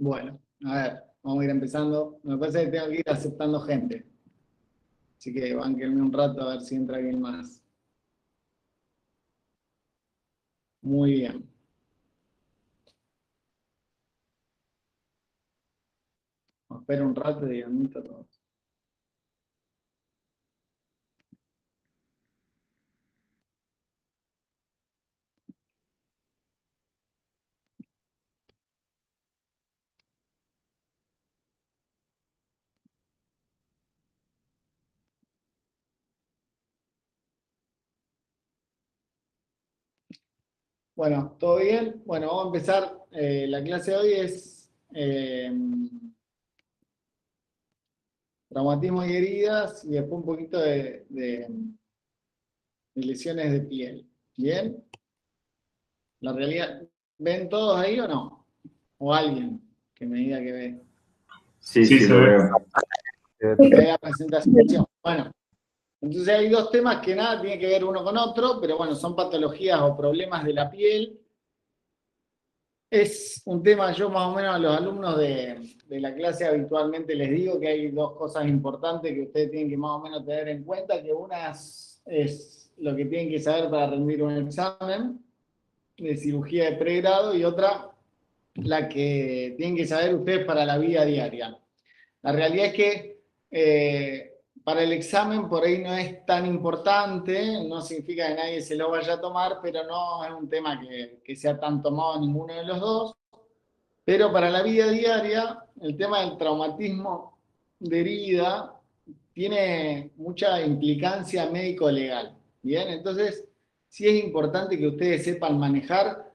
Bueno, a ver, vamos a ir empezando. Me parece que tengo que ir aceptando gente. Así que bánquenme un rato a ver si entra alguien más. Muy bien. Espera un rato y admito todo. Bueno, ¿todo bien? Bueno, vamos a empezar. La clase de hoy es traumatismo y heridas y después un poquito de lesiones de piel. ¿Bien? La realidad, ¿ven todos ahí o no? O alguien que me diga que ve. Sí, sí, lo veo. Que haya presentación. Bueno, entonces hay dos temas que nada tienen que ver uno con otro, pero bueno, son patologías o problemas de la piel. Es un tema, yo más o menos a los alumnos de la clase habitualmente les digo que hay dos cosas importantes que ustedes tienen que más o menos tener en cuenta, que una es lo que tienen que saber para rendir un examen de cirugía de pregrado y otra la que tienen que saber ustedes para la vida diaria. La realidad es que para el examen por ahí no es tan importante, no significa que nadie se lo vaya a tomar, pero no es un tema que sea tan tomado ninguno de los dos. Pero para la vida diaria, el tema del traumatismo de herida tiene mucha implicancia médico-legal. Bien, entonces sí es importante que ustedes sepan manejar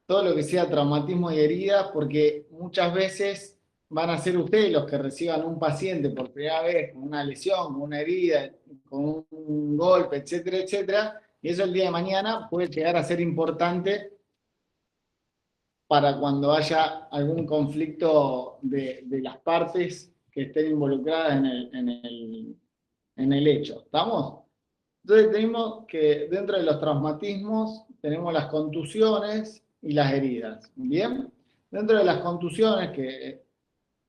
todo lo que sea traumatismo y heridas, porque muchas veces van a ser ustedes los que reciban un paciente por primera vez con una lesión, con una herida, con un golpe, etcétera, etcétera, y eso el día de mañana puede llegar a ser importante para cuando haya algún conflicto de las partes que estén involucradas en el hecho. ¿Estamos? Entonces tenemos que dentro de los traumatismos tenemos las contusiones y las heridas. ¿Bien? Dentro de las contusiones, que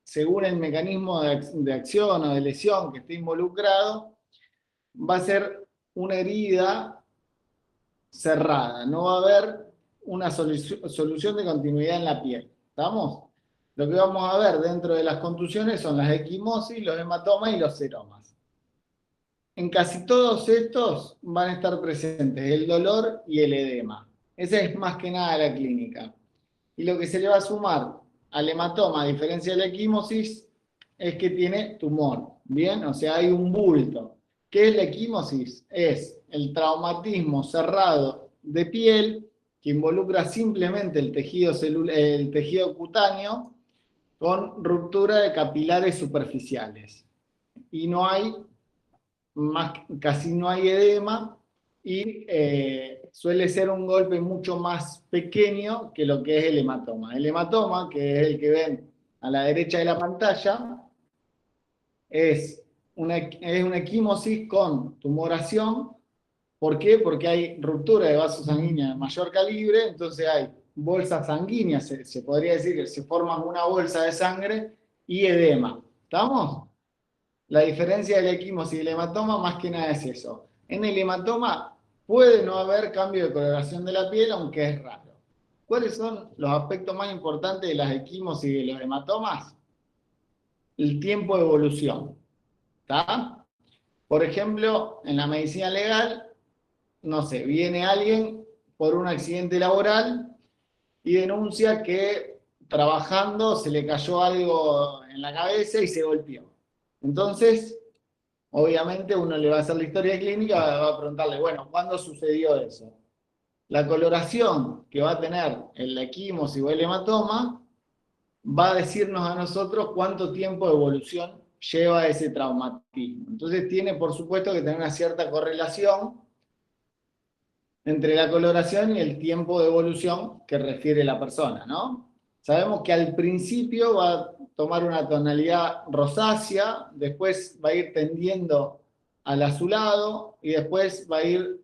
según el mecanismo de acción o de lesión que esté involucrado, va a ser una herida cerrada, no va a haber una solución de continuidad en la piel. ¿Estamos? Lo que vamos a ver dentro de las contusiones son las equimosis, los hematomas y los seromas. En casi todos estos van a estar presentes el dolor y el edema. Esa es más que nada la clínica. Y lo que se le va a sumar al hematoma, a diferencia de la equimosis, es que tiene tumor. ¿Bien? O sea, hay un bulto. ¿Qué es la equimosis? Es el traumatismo cerrado de piel que involucra simplemente el tejido, el tejido cutáneo con ruptura de capilares superficiales. Y no hay casi no hay edema y suele ser un golpe mucho más pequeño que lo que es el hematoma. El hematoma, que es el que ven a la derecha de la pantalla, es una equimosis con tumoración. ¿Por qué? Porque hay ruptura de vasos sanguíneos de mayor calibre, entonces hay bolsas sanguíneas, se podría decir que se forman una bolsa de sangre y edema. ¿Estamos? La diferencia del equimosis y el hematoma más que nada es eso. En el hematoma puede no haber cambio de coloración de la piel, aunque es raro. ¿Cuáles son los aspectos más importantes de las equimosis y de los hematomas? El tiempo de evolución. ¿Está? Por ejemplo, en la medicina legal, no sé, viene alguien por un accidente laboral y denuncia que trabajando se le cayó algo en la cabeza y se golpeó. Entonces, obviamente uno le va a hacer la historia clínica, va a preguntarle, bueno, ¿cuándo sucedió eso? La coloración que va a tener el equimosis o el hematoma va a decirnos a nosotros cuánto tiempo de evolución lleva ese traumatismo. Entonces tiene, por supuesto, que tener una cierta correlación entre la coloración y el tiempo de evolución que refiere la persona, ¿no? Sabemos que al principio va a tomar una tonalidad rosácea, después va a ir tendiendo al azulado y después va a ir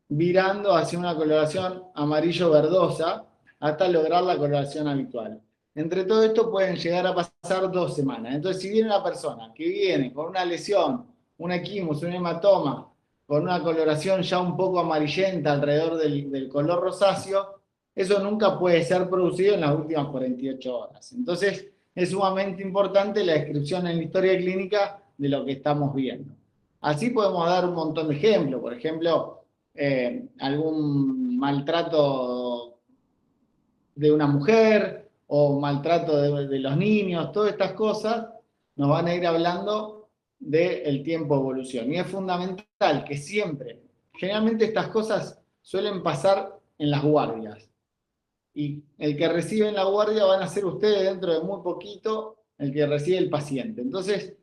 virando hacia una coloración amarillo-verdosa hasta lograr la coloración habitual. Entre todo esto pueden llegar a pasar 2 semanas. Entonces, si viene una persona que viene con una lesión, una equimosis, un hematoma, con una coloración ya un poco amarillenta alrededor del color rosáceo, eso nunca puede ser producido en las últimas 48 horas. Entonces, es sumamente importante la descripción en la historia clínica de lo que estamos viendo. Así podemos dar un montón de ejemplos. Por ejemplo, algún maltrato de una mujer o maltrato de los niños, todas estas cosas nos van a ir hablando del tiempo de evolución. Y es fundamental que siempre, generalmente estas cosas suelen pasar en las guardias. Y el que recibe en la guardia van a ser ustedes dentro de muy poquito, el que recibe el paciente. Entonces,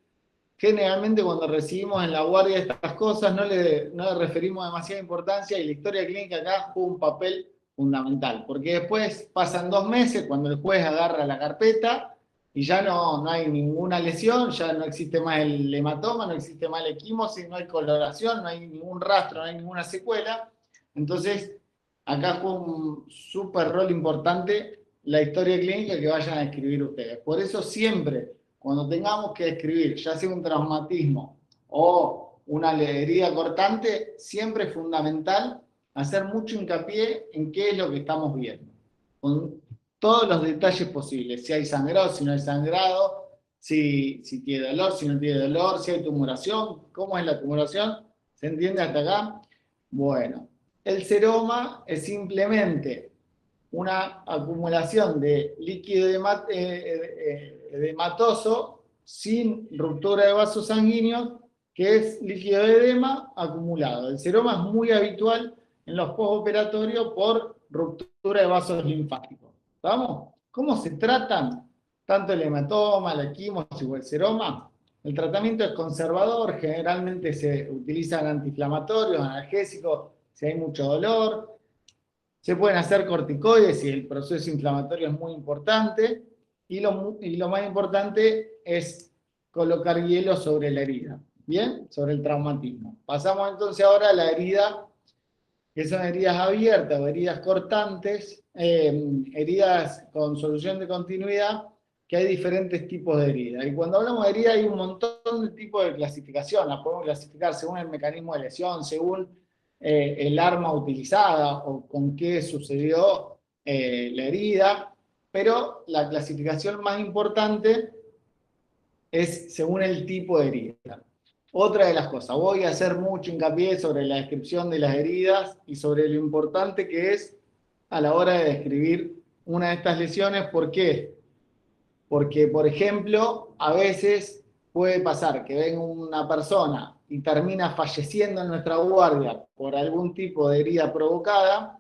generalmente cuando recibimos en la guardia estas cosas no le referimos demasiada importancia y la historia clínica acá juega un papel fundamental, porque después pasan 2 meses cuando el juez agarra la carpeta y ya no hay ninguna lesión, ya no existe más el hematoma, no existe más la equimosis, no hay coloración, no hay ningún rastro, no hay ninguna secuela. Entonces, acá juega un súper rol importante la historia clínica que vayan a escribir ustedes. Por eso siempre cuando tengamos que escribir, ya sea un traumatismo o una herida cortante, siempre es fundamental hacer mucho hincapié en qué es lo que estamos viendo, con todos los detalles posibles, si hay sangrado, si no hay sangrado, si tiene dolor, si no tiene dolor, si hay tumoración, cómo es la tumoración, ¿se entiende hasta acá? Bueno, el seroma es simplemente una acumulación de líquido edematoso sin ruptura de vasos sanguíneos, que es líquido de edema acumulado. El seroma es muy habitual en los postoperatorios por ruptura de vasos linfáticos. ¿Vamos? ¿Cómo se tratan tanto el hematoma, la equimosis o el seroma? El tratamiento es conservador, generalmente se utilizan antiinflamatorios, analgésicos, si hay mucho dolor. Se pueden hacer corticoides si el proceso inflamatorio es muy importante. Y lo más importante es colocar hielo sobre la herida. ¿Bien? Sobre el traumatismo. Pasamos entonces ahora a la herida, que son heridas abiertas o heridas cortantes, heridas con solución de continuidad, que hay diferentes tipos de heridas. Y cuando hablamos de herida hay un montón de tipos de clasificación. Las podemos clasificar según el mecanismo de lesión, según el arma utilizada o con qué sucedió la herida, pero la clasificación más importante es según el tipo de herida. Otra de las cosas, voy a hacer mucho hincapié sobre la descripción de las heridas y sobre lo importante que es a la hora de describir una de estas lesiones. ¿Por qué? Porque, por ejemplo, a veces puede pasar que venga una persona y termina falleciendo en nuestra guardia por algún tipo de herida provocada,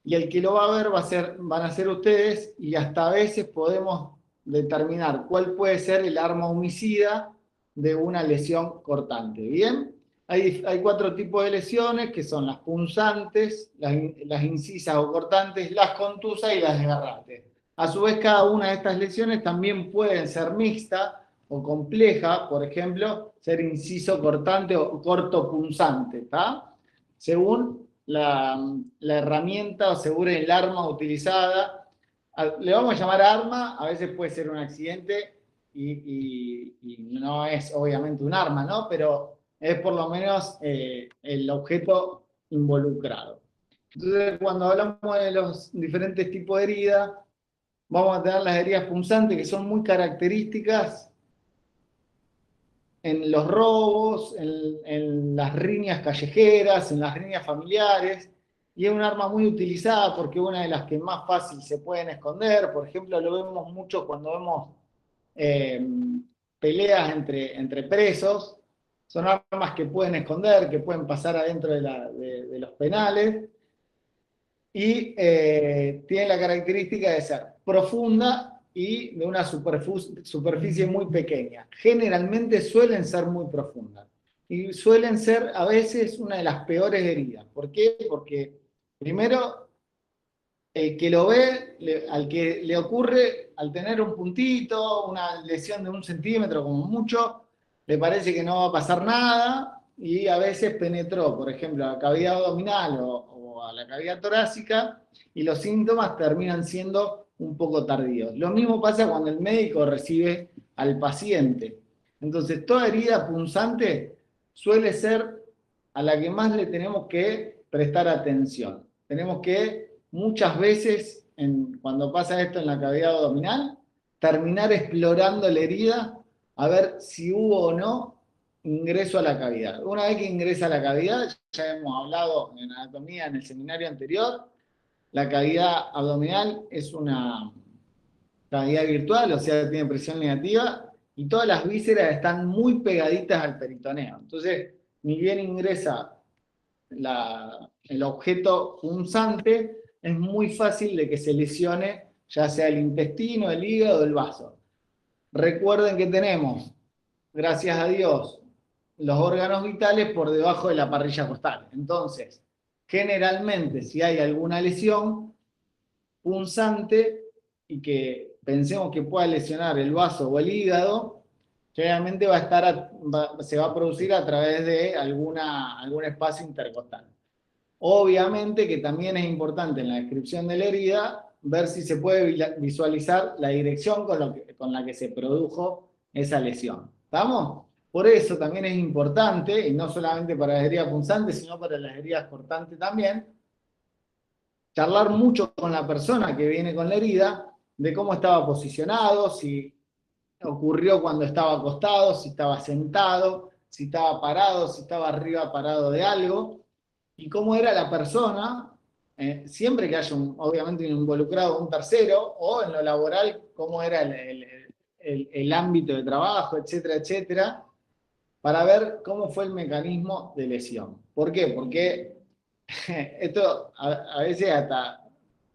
y el que lo va a ver van a ser ustedes, y hasta a veces podemos determinar cuál puede ser el arma homicida de una lesión cortante. ¿Bien? Hay 4 tipos de lesiones, que son las punzantes, las incisas o cortantes, las contusas y las desgarrantes. A su vez, cada una de estas lesiones también pueden ser mixta o compleja, por ejemplo, ser inciso cortante o corto punzante, ¿está? Según la herramienta o según el arma utilizada. Le vamos a llamar arma, a veces puede ser un accidente y no es obviamente un arma, ¿no? Pero es por lo menos el objeto involucrado. Entonces, cuando hablamos de los diferentes tipos de heridas, vamos a tener las heridas punzantes, que son muy características en los robos, en las riñas callejeras, en las riñas familiares, y es un arma muy utilizada porque es una de las que más fácil se pueden esconder. Por ejemplo, lo vemos mucho cuando vemos eh, peleas entre presos. Son armas que pueden esconder, que pueden pasar adentro de los penales, y tiene la característica de ser profunda y de una superficie muy pequeña. Generalmente suelen ser muy profundas y suelen ser a veces una de las peores heridas. ¿Por qué? Porque primero, el que lo ve, al que le ocurre, al tener un puntito, una lesión de 1 centímetro como mucho, le parece que no va a pasar nada, y a veces penetró, por ejemplo, a la cavidad abdominal o a la cavidad torácica, y los síntomas terminan siendo un poco tardíos. Lo mismo pasa cuando el médico recibe al paciente. Entonces, toda herida punzante suele ser a la que más le tenemos que prestar atención. Tenemos que, muchas veces, cuando pasa esto en la cavidad abdominal, terminar explorando la herida a ver si hubo o no ingreso a la cavidad. Una vez que ingresa a la cavidad, ya hemos hablado en anatomía en el seminario anterior, la cavidad abdominal es una cavidad virtual, o sea, tiene presión negativa, y todas las vísceras están muy pegaditas al peritoneo. Entonces, ni bien ingresa el objeto punzante, es muy fácil de que se lesione ya sea el intestino, el hígado o el vaso. Recuerden que tenemos, gracias a Dios, los órganos vitales por debajo de la parrilla costal. Entonces, generalmente, si hay alguna lesión punzante y que pensemos que pueda lesionar el vaso o el hígado, generalmente se va a producir a través de algún espacio intercostal. Obviamente que también es importante en la descripción de la herida ver si se puede visualizar la dirección con la que se produjo esa lesión. ¿Estamos? Por eso también es importante, y no solamente para las heridas punzantes, sino para las heridas cortantes también, charlar mucho con la persona que viene con la herida, de cómo estaba posicionado, si ocurrió cuando estaba acostado, si estaba sentado, si estaba parado, si estaba arriba parado de algo, y cómo era la persona, siempre que haya obviamente involucrado un tercero, o en lo laboral, cómo era el ámbito de trabajo, etcétera, etcétera, para ver cómo fue el mecanismo de lesión. ¿Por qué? Porque esto a veces hasta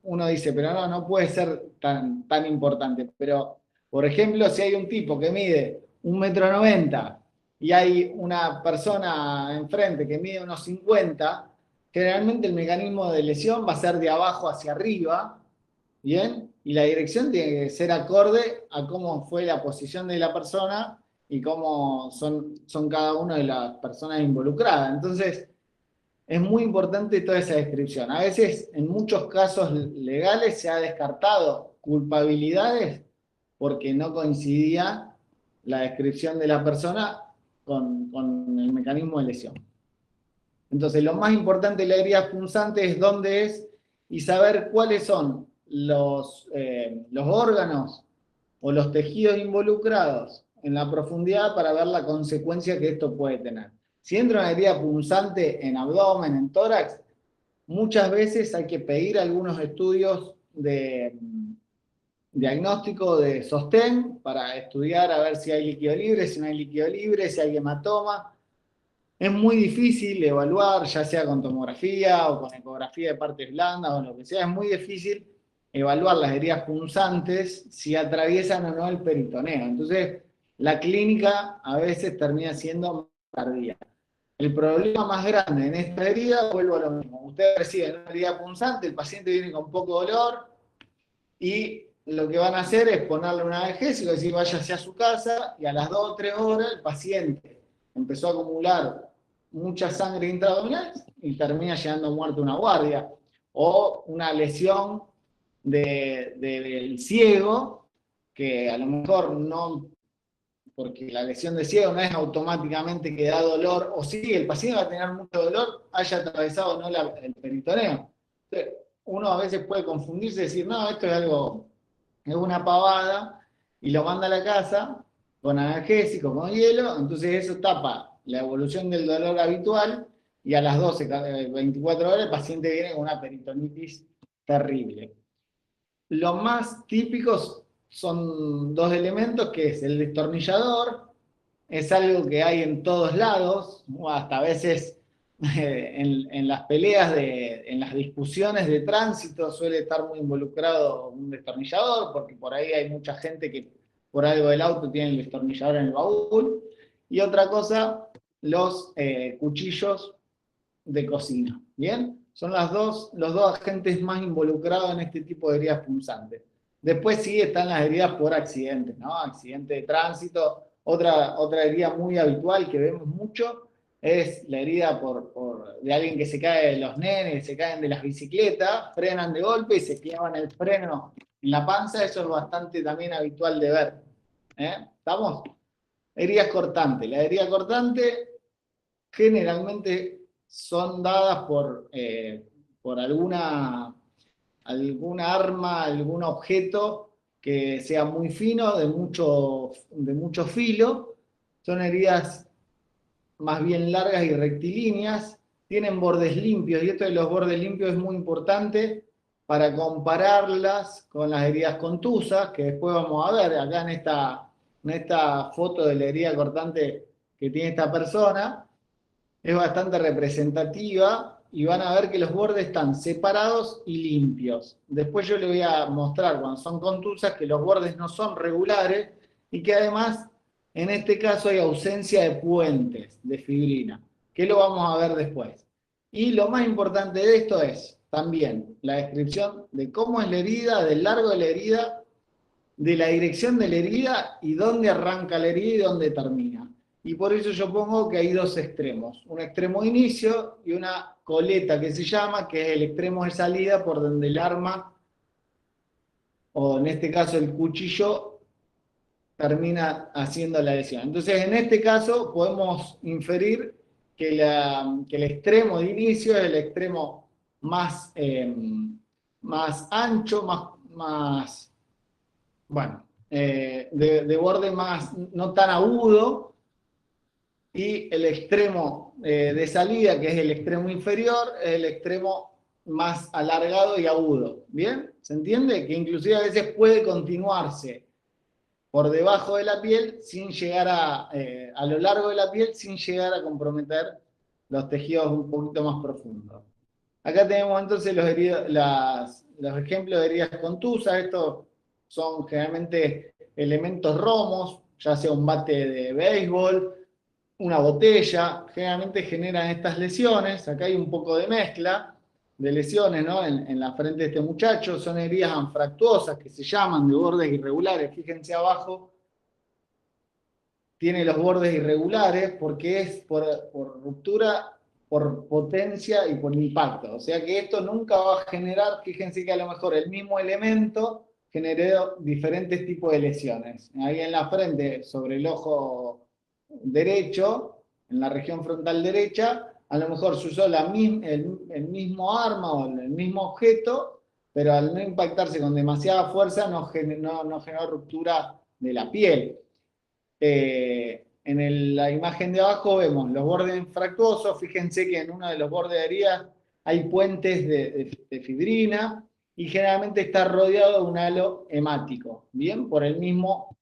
uno dice, pero no puede ser tan importante. Pero, por ejemplo, si hay un tipo que mide 1,90 m y hay una persona enfrente que mide unos 50, generalmente el mecanismo de lesión va a ser de abajo hacia arriba, ¿bien? Y la dirección tiene que ser acorde a cómo fue la posición de la persona y cómo son cada una de las personas involucradas. Entonces, es muy importante toda esa descripción. A veces, en muchos casos legales, se ha descartado culpabilidades porque no coincidía la descripción de la persona con el mecanismo de lesión. Entonces, lo más importante de la herida punzante es dónde es y saber cuáles son los órganos o los tejidos involucrados en la profundidad para ver la consecuencia que esto puede tener. Si entra una herida punzante en abdomen, en tórax, muchas veces hay que pedir algunos estudios de diagnóstico de sostén para estudiar a ver si hay líquido libre, si no hay líquido libre, si hay hematoma. Es muy difícil evaluar, ya sea con tomografía o con ecografía de partes blandas o lo que sea, es muy difícil evaluar las heridas punzantes si atraviesan o no el peritoneo. Entonces, la clínica a veces termina siendo tardía. El problema más grande en esta herida, vuelvo a lo mismo. Ustedes reciben una herida punzante, el paciente viene con poco dolor y lo que van a hacer es ponerle un analgésico, es decir, váyase a su casa y a las 2 o 3 horas el paciente empezó a acumular mucha sangre intraabdominal y termina llegando muerto a una guardia. O una lesión del ciego, que a lo mejor no, porque la lesión de ciego no es automáticamente que da dolor, o sí, el paciente va a tener mucho dolor, haya atravesado o no el peritoneo. Entonces, uno a veces puede confundirse y decir, no, esto es una pavada, y lo manda a la casa con analgésico, con hielo, entonces eso tapa la evolución del dolor habitual, y a las 12, 24 horas el paciente viene con una peritonitis terrible. Los más típicos son dos elementos, que es el destornillador, es algo que hay en todos lados, hasta a veces en las peleas, en las discusiones de tránsito suele estar muy involucrado un destornillador, porque por ahí hay mucha gente que por algo del auto tiene el destornillador en el baúl. Y otra cosa, los cuchillos de cocina. ¿Bien? Son los dos agentes más involucrados en este tipo de heridas punzantes. Después sí están las heridas por accidentes, ¿no? Accidente de tránsito. Otra herida muy habitual que vemos mucho es la herida de alguien que se cae, de los nenes, se caen de las bicicletas, frenan de golpe y se clavan el freno En la panza eso es bastante también habitual de ver. ¿Estamos? Heridas cortantes. La herida cortante generalmente son dadas por alguna arma, algún objeto que sea muy fino, de mucho filo. Son heridas más bien largas y rectilíneas, tienen bordes limpios, y esto de los bordes limpios es muy importante para compararlas con las heridas contusas, que después vamos a ver acá en esta foto de la herida cortante que tiene esta persona. Es bastante representativa y van a ver que los bordes están separados y limpios. Después yo les voy a mostrar cuando son contusas que los bordes no son regulares y que además en este caso hay ausencia de puentes de fibrina, que lo vamos a ver después. Y lo más importante de esto es también la descripción de cómo es la herida, del largo de la herida, de la dirección de la herida y dónde arranca la herida y dónde termina. Y por eso yo pongo que hay dos extremos, un extremo de inicio y una coleta que se llama, que es el extremo de salida por donde el arma, o en este caso el cuchillo, termina haciendo la lesión. Entonces en este caso podemos inferir que el extremo de inicio es el extremo más ancho, bueno, de borde más no tan agudo, y el extremo de salida, que es el extremo inferior, es el extremo más alargado y agudo. ¿Bien? ¿Se entiende? Que inclusive a veces puede continuarse por debajo de la piel sin llegar a lo largo de la piel sin llegar a comprometer los tejidos un poquito más profundos. Acá tenemos entonces los ejemplos de heridas contusas. Estos son generalmente elementos romos, ya sea un bate de béisbol, una botella, generalmente generan estas lesiones. Acá hay un poco de mezcla de lesiones, ¿no? En la frente de este muchacho. Son heridas anfractuosas que se llaman, de bordes irregulares. Fíjense abajo, tiene los bordes irregulares porque es por ruptura, por potencia y por impacto. O sea que esto nunca va a generar, fíjense que a lo mejor el mismo elemento generó diferentes tipos de lesiones. Ahí en la frente, sobre el ojo derecho, en la región frontal derecha, a lo mejor se usó el mismo arma o el mismo objeto, pero al no impactarse con demasiada fuerza no generó ruptura de la piel. La imagen de abajo vemos los bordes infractuosos. Fíjense que en uno de los bordes de heridas hay puentes de fibrina y generalmente está rodeado de un halo hemático, ¿bien? Por el mismo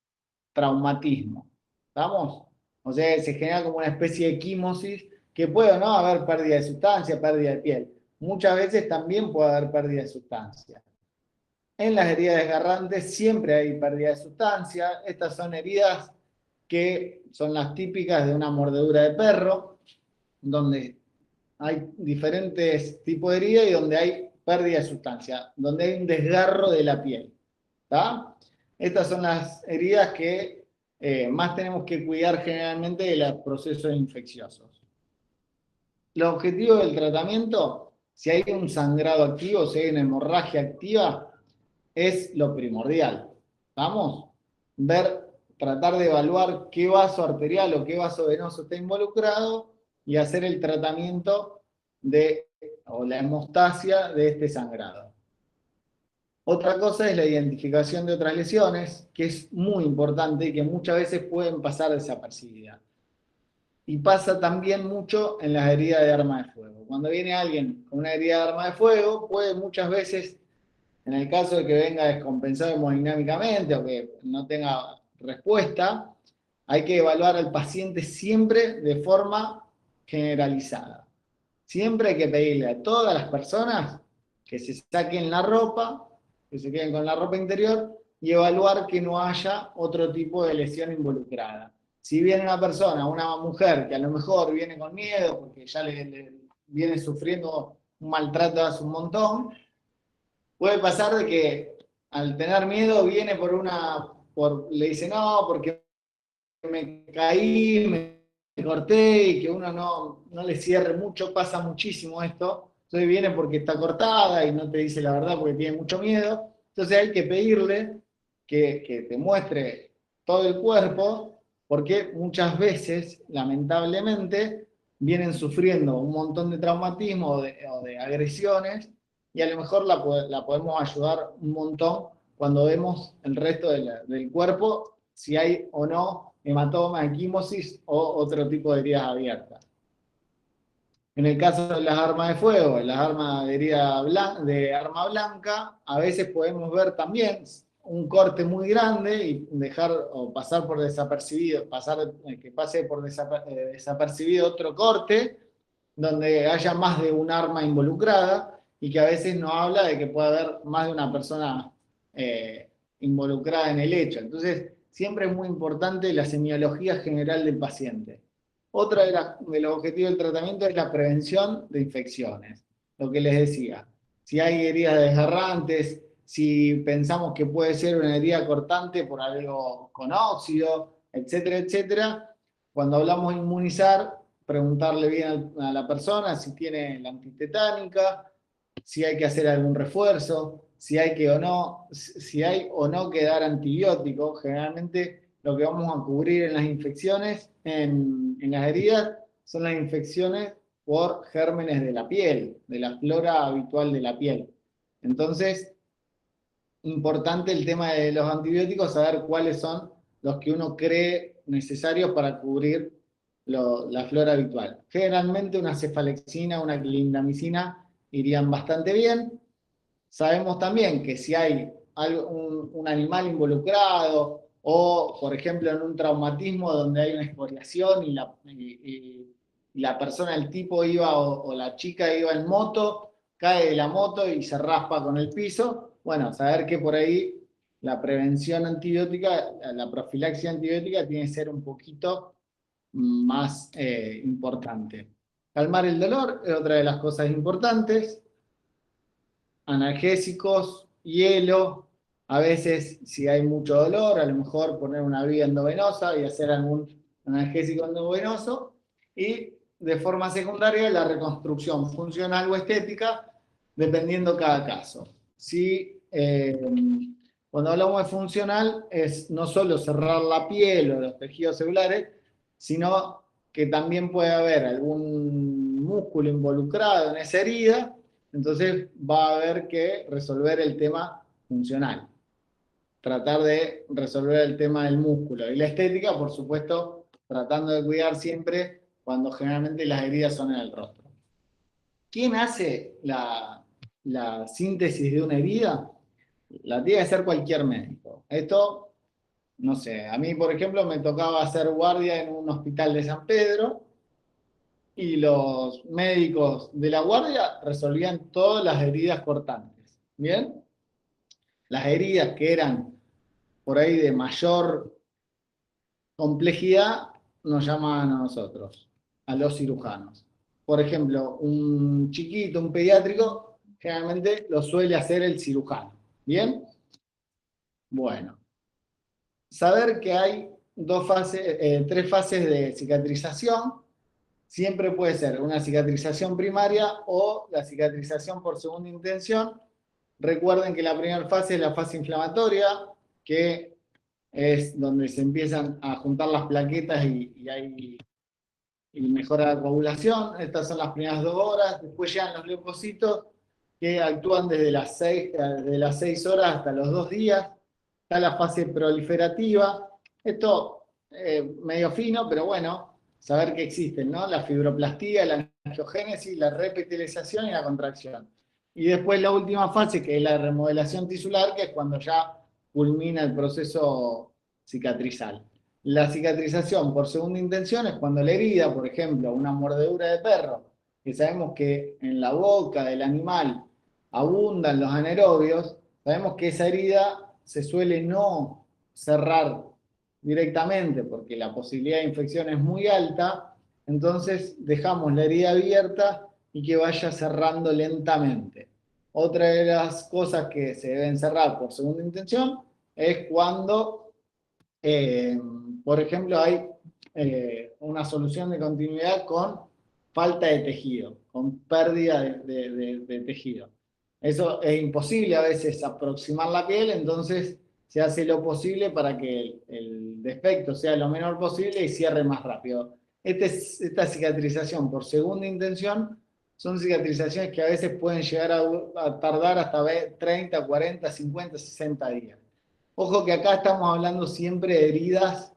traumatismo. ¿Estamos? O sea, se genera como una especie de quimosis que puede o no haber pérdida de sustancia, pérdida de piel. Muchas veces también puede haber pérdida de sustancia. En las heridas desgarrantes siempre hay pérdida de sustancia. Estas son heridas que son las típicas de una mordedura de perro, donde hay diferentes tipos de heridas y donde hay pérdida de sustancia, donde hay un desgarro de la piel. ¿Tá? Estas son las heridas que más tenemos que cuidar generalmente de los procesos infecciosos. El objetivo del tratamiento, si hay un sangrado activo, si hay una hemorragia activa, es lo primordial. ¿Vamos? Tratar de evaluar qué vaso arterial o qué vaso venoso está involucrado y hacer el tratamiento o la hemostasia de este sangrado. Otra cosa es la identificación de otras lesiones, que es muy importante y que muchas veces pueden pasar desapercibidas. Y pasa también mucho en las heridas de arma de fuego. Cuando viene alguien con una herida de arma de fuego, puede muchas veces, en el caso de que venga descompensado hemodinámicamente o que no tenga respuesta, hay que evaluar al paciente siempre de forma generalizada. Siempre hay que pedirle a todas las personas que se saquen la ropa, que se queden con la ropa interior y evaluar que no haya otro tipo de lesión involucrada. Si viene una persona, una mujer que a lo mejor viene con miedo porque ya le viene sufriendo un maltrato hace un montón, puede pasar de que al tener miedo viene le dice no, porque me caí, me corté y que uno no le cierre mucho, pasa muchísimo esto. Entonces viene porque está cortada y no te dice la verdad porque tiene mucho miedo. Entonces hay que pedirle que te muestre todo el cuerpo, porque muchas veces, lamentablemente, vienen sufriendo un montón de traumatismo o de agresiones, y a lo mejor la podemos ayudar un montón cuando vemos el resto del cuerpo, si hay o no hematoma, equimosis o otro tipo de heridas abiertas. En el caso de las armas de fuego, las armas de herida de arma blanca, a veces podemos ver también un corte muy grande y dejar o pasar por desapercibido, que pase por desapercibido otro corte donde haya más de un arma involucrada y que a veces nos habla de que puede haber más de una persona eh, involucrada en el hecho. Entonces, siempre es muy importante la semiología general del paciente. Otra de los objetivos del tratamiento es la prevención de infecciones. Lo que les decía, si hay heridas desgarrantes, si pensamos que puede ser una herida cortante por algo con óxido, etcétera, etcétera, cuando hablamos de inmunizar, preguntarle bien a la persona si tiene la antitetánica, si hay que hacer algún refuerzo, si hay o no que dar antibióticos. Generalmente lo que vamos a cubrir en las infecciones, en las heridas, son las infecciones por gérmenes de la piel, de la flora habitual de la piel. Entonces, importante el tema de los antibióticos, saber cuáles son los que uno cree necesarios para cubrir la flora habitual. Generalmente una cefalexina, una clindamicina irían bastante bien. Sabemos también que si hay un animal involucrado o, por ejemplo, en un traumatismo donde hay una excoriación y la persona, el tipo iba o la chica iba en moto, cae de la moto y se raspa con el piso, bueno, saber que por ahí la prevención antibiótica, la profilaxia antibiótica tiene que ser un poquito más importante. Calmar el dolor es otra de las cosas importantes. Analgésicos, hielo, a veces si hay mucho dolor, a lo mejor poner una vía endovenosa y hacer algún analgésico endovenoso, y de forma secundaria la reconstrucción funcional o estética, dependiendo cada caso. Si, cuando hablamos de funcional es no solo cerrar la piel o los tejidos celulares, sino que también puede haber algún músculo involucrado en esa herida. Entonces va a haber que resolver el tema funcional, tratar de resolver el tema del músculo. Y la estética, por supuesto, tratando de cuidar siempre cuando generalmente las heridas son en el rostro. ¿Quién hace la síntesis de una herida? La tiene que hacer cualquier médico. Esto, no sé, a mí, por ejemplo, me tocaba hacer guardia en un hospital de San Pedro, y los médicos de la guardia resolvían todas las heridas cortantes. ¿Bien? Las heridas que eran por ahí de mayor complejidad nos llamaban a nosotros, a los cirujanos. Por ejemplo, un chiquito, un pediátrico, generalmente lo suele hacer el cirujano. ¿Bien? Bueno, saber que hay tres fases de cicatrización. Siempre puede ser una cicatrización primaria o la cicatrización por segunda intención. Recuerden que la primera fase es la fase inflamatoria, que es donde se empiezan a juntar las plaquetas y mejora la coagulación. Estas son las primeras 2 horas. Después llegan los leucocitos, que actúan desde las 6 horas hasta los 2 días. Está la fase proliferativa. Esto medio fino, pero bueno, saber que existen, ¿no? La fibroplastía, la angiogénesis, la repetilización y la contracción. Y después la última fase, que es la remodelación tisular, que es cuando ya culmina el proceso cicatrizal. La cicatrización por segunda intención es cuando la herida, por ejemplo, una mordedura de perro, que sabemos que en la boca del animal abundan los anaerobios, sabemos que esa herida se suele no cerrar directamente porque la posibilidad de infección es muy alta, entonces dejamos la herida abierta y que vaya cerrando lentamente. Otra de las cosas que se deben cerrar por segunda intención es cuando, eh, por ejemplo, hay una solución de continuidad con falta de tejido, con pérdida de tejido. Eso es imposible a veces aproximar la piel, entonces se hace lo posible para que el defecto sea lo menor posible y cierre más rápido. Esta cicatrización por segunda intención son cicatrizaciones que a veces pueden llegar a tardar hasta 30, 40, 50, 60 días. Ojo que acá estamos hablando siempre de heridas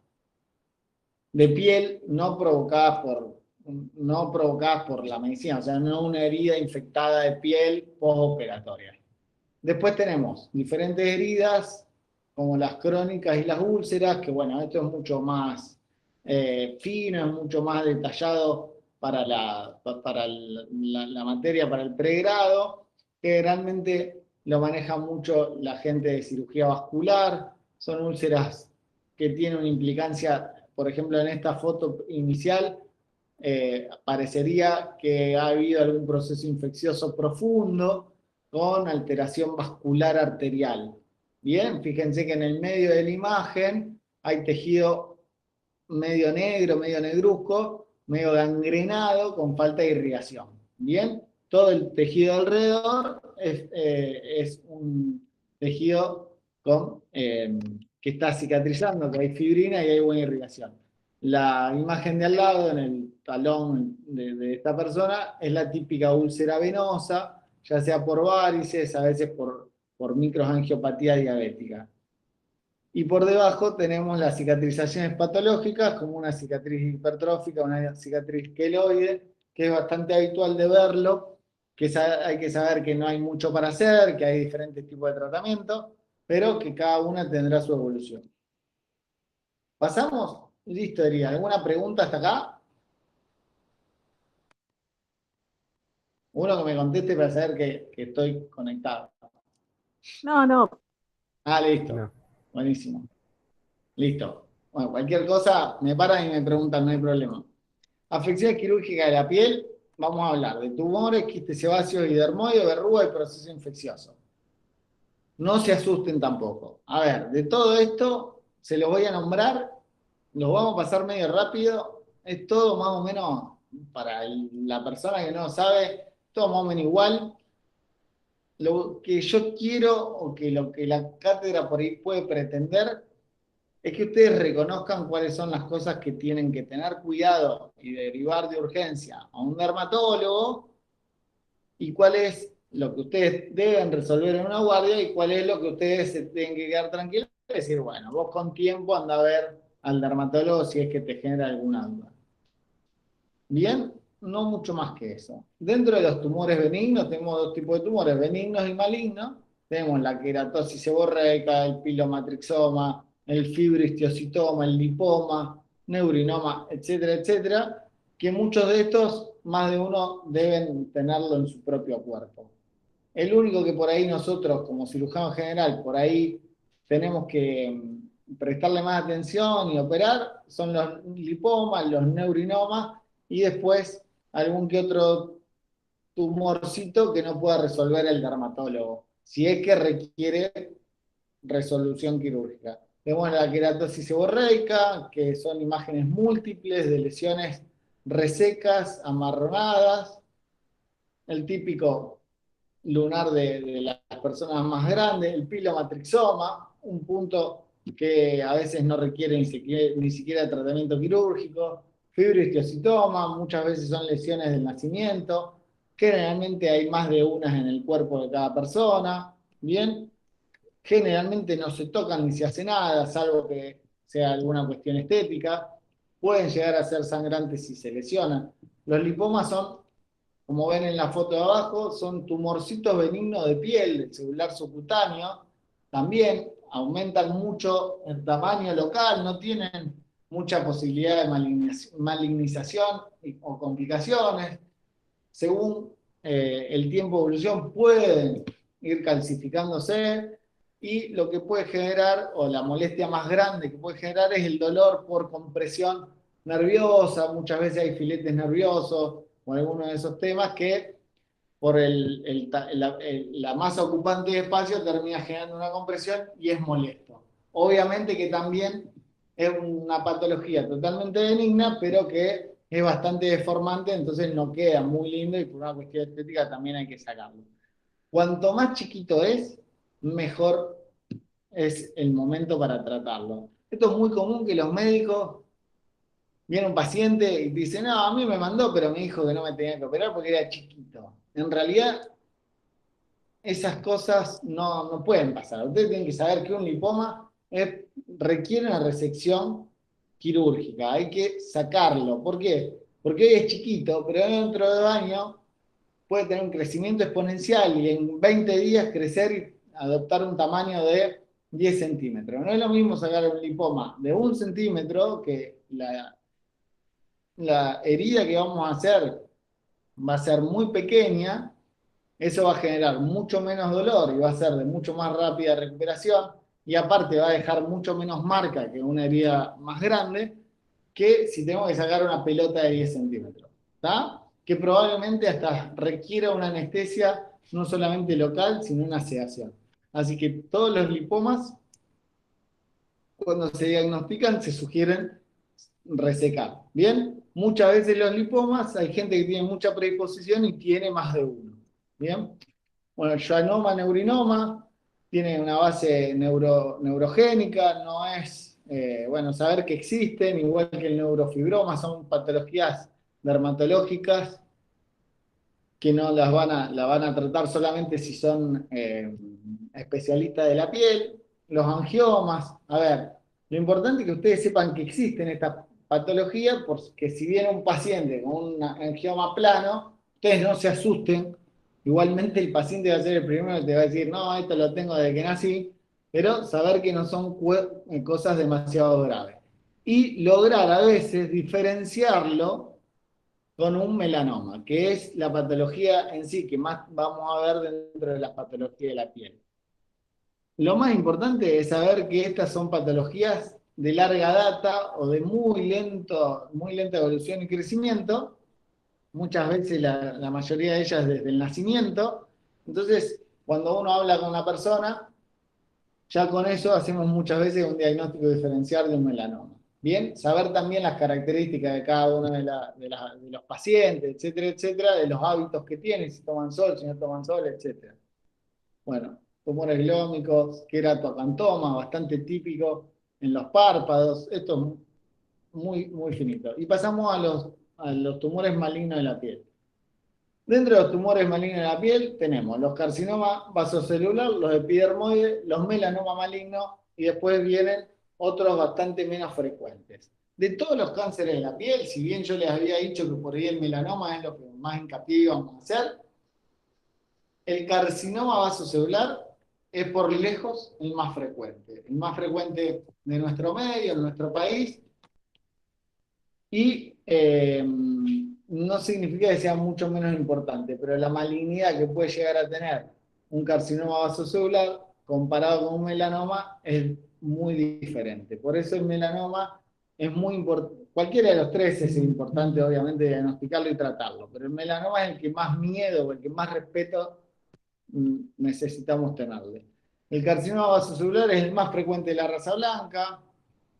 de piel no provocadas por la medicina, o sea, no una herida infectada de piel postoperatoria. Después tenemos diferentes heridas, como las crónicas y las úlceras, que bueno, esto es mucho más fino, es mucho más detallado para la materia, para el pregrado, que realmente lo maneja mucho la gente de cirugía vascular, son úlceras que tienen una implicancia, por ejemplo, en esta foto inicial, parecería que ha habido algún proceso infeccioso profundo, con alteración vascular arterial. Bien, fíjense que en el medio de la imagen hay tejido medio negro, medio negruzco, medio gangrenado, con falta de irrigación. Bien, todo el tejido alrededor es un tejido que está cicatrizando, que hay fibrina y hay buena irrigación. La imagen de al lado, en el talón de esta persona, es la típica úlcera venosa, ya sea por varices, a veces por microangiopatía diabética. Y por debajo tenemos las cicatrizaciones patológicas, como una cicatriz hipertrófica, una cicatriz queloide, que es bastante habitual de verlo, que hay que saber que no hay mucho para hacer, que hay diferentes tipos de tratamiento, pero que cada una tendrá su evolución. ¿Pasamos? Listo, Ería. ¿Alguna pregunta hasta acá? Uno que me conteste para saber que estoy conectado. No, no. Ah, listo. No. Buenísimo. Listo. Bueno, cualquier cosa me paran y me preguntan, no hay problema. Afecciones quirúrgicas de la piel, vamos a hablar de tumores, quistes sebáceos y dermoides, verrugas y proceso infeccioso. No se asusten tampoco. A ver, de todo esto se los voy a nombrar, los vamos a pasar medio rápido, es todo más o menos, para la persona que no sabe, todo más o menos igual. Lo que yo quiero, o que lo que la cátedra por ahí puede pretender, es que ustedes reconozcan cuáles son las cosas que tienen que tener cuidado y derivar de urgencia a un dermatólogo, y cuál es lo que ustedes deben resolver en una guardia y cuál es lo que ustedes se tienen que quedar tranquilos y decir, bueno, vos con tiempo anda a ver al dermatólogo si es que te genera alguna duda. Bien, no mucho más que eso. Dentro de los tumores benignos tenemos dos tipos de tumores, benignos y malignos. Tenemos la queratosis seborreica, el pilomatrixoma, el fibrohistiocytoma, el lipoma, neurinoma, etcétera, etcétera, que muchos de estos, más de uno, deben tenerlo en su propio cuerpo. El único que por ahí nosotros, como cirujano general, por ahí tenemos que prestarle más atención y operar, son los lipomas, los neurinomas, y después algún que otro tumorcito que no pueda resolver el dermatólogo, si es que requiere resolución quirúrgica. Tenemos la queratosis seborreica, que son imágenes múltiples de lesiones resecas, amarronadas, el típico lunar de las personas más grandes, el pilomatrixoma, un punto que a veces no requiere ni siquiera tratamiento quirúrgico, fibrohistiocytoma, muchas veces son lesiones del nacimiento, generalmente hay más de unas en el cuerpo de cada persona, ¿bien? Generalmente no se tocan ni se hace nada, salvo que sea alguna cuestión estética, pueden llegar a ser sangrantes si se lesionan. Los lipomas son, como ven en la foto de abajo, son tumorcitos benignos de piel, del celular subcutáneo. También aumentan mucho el tamaño local, no tienen mucha posibilidad de malignización o complicaciones. Según el tiempo de evolución, pueden ir calcificándose, y lo que puede generar, o la molestia más grande que puede generar, es el dolor por compresión nerviosa. Muchas veces hay filetes nerviosos o alguno de esos temas que por la masa ocupante de espacio termina generando una compresión y es molesto. Obviamente que también es una patología totalmente benigna, pero que es bastante deformante, entonces no queda muy lindo y por una cuestión estética también hay que sacarlo. Cuanto más chiquito es, mejor es el momento para tratarlo. Esto es muy común que los médicos, viene un paciente y dice, no, a mí me mandó, pero me dijo que no me tenía que operar porque era chiquito. En realidad, esas cosas no pueden pasar. Ustedes tienen que saber que un lipoma requiere una resección quirúrgica, hay que sacarlo. ¿Por qué? Porque hoy es chiquito, pero dentro de 2 años puede tener un crecimiento exponencial y en 20 días crecer y adoptar un tamaño de 10 centímetros. No es lo mismo sacar un lipoma de 1 centímetro, que la herida que vamos a hacer va a ser muy pequeña. Eso va a generar mucho menos dolor y va a ser de mucho más rápida recuperación, y aparte va a dejar mucho menos marca que una herida más grande, que si tenemos que sacar una pelota de 10 centímetros. ¿Está? Que probablemente hasta requiera una anestesia no solamente local, sino una sedación. Así que todos los lipomas, cuando se diagnostican, se sugieren resecar. ¿Bien? Muchas veces los lipomas, hay gente que tiene mucha predisposición y tiene más de uno. ¿Bien? Bueno, el schwannoma neurinoma tiene una base neurogénica, no es, bueno, saber que existen, igual que el neurofibroma, son patologías dermatológicas que no la van a tratar solamente si son especialistas de la piel. Los angiomas, a ver, lo importante es que ustedes sepan que existen estas patologías, porque si viene un paciente con un angioma plano, ustedes no se asusten. Igualmente el paciente va a ser el primero que te va a decir, no, esto lo tengo desde que nací, pero saber que no son cosas demasiado graves. Y lograr a veces diferenciarlo con un melanoma, que es la patología en sí que más vamos a ver dentro de las patologías de la piel. Lo más importante es saber que estas son patologías de larga data o de muy lenta evolución y crecimiento, muchas veces la mayoría de ellas desde el nacimiento. Entonces, cuando uno habla con una persona, ya con eso hacemos muchas veces un diagnóstico diferencial de un melanoma. Bien, saber también las características de cada uno de los pacientes, etcétera, etcétera, de los hábitos que tienen, si toman sol, si no toman sol, etcétera. Bueno, tumores glómicos, queratoacantoma, bastante típico en los párpados, esto es muy, muy finito. Y pasamos a los tumores malignos de la piel. Dentro de los tumores malignos de la piel tenemos los carcinomas vasocelular, los epidermoides, los melanomas malignos, y después vienen otros bastante menos frecuentes. De todos los cánceres de la piel, si bien yo les había dicho que por ahí el melanoma es lo que más hincapié íbamos a hacer, el carcinoma vasocelular es por lejos el más frecuente. El más frecuente de nuestro medio, en nuestro país, y no significa que sea mucho menos importante, pero la malignidad que puede llegar a tener un carcinoma vasocelular comparado con un melanoma es muy diferente. Por eso el melanoma es muy importante. Cualquiera de los tres es importante, obviamente, diagnosticarlo y tratarlo, pero el melanoma es el que más miedo, el que más respeto necesitamos tenerle. El carcinoma vasocelular es el más frecuente de la raza blanca,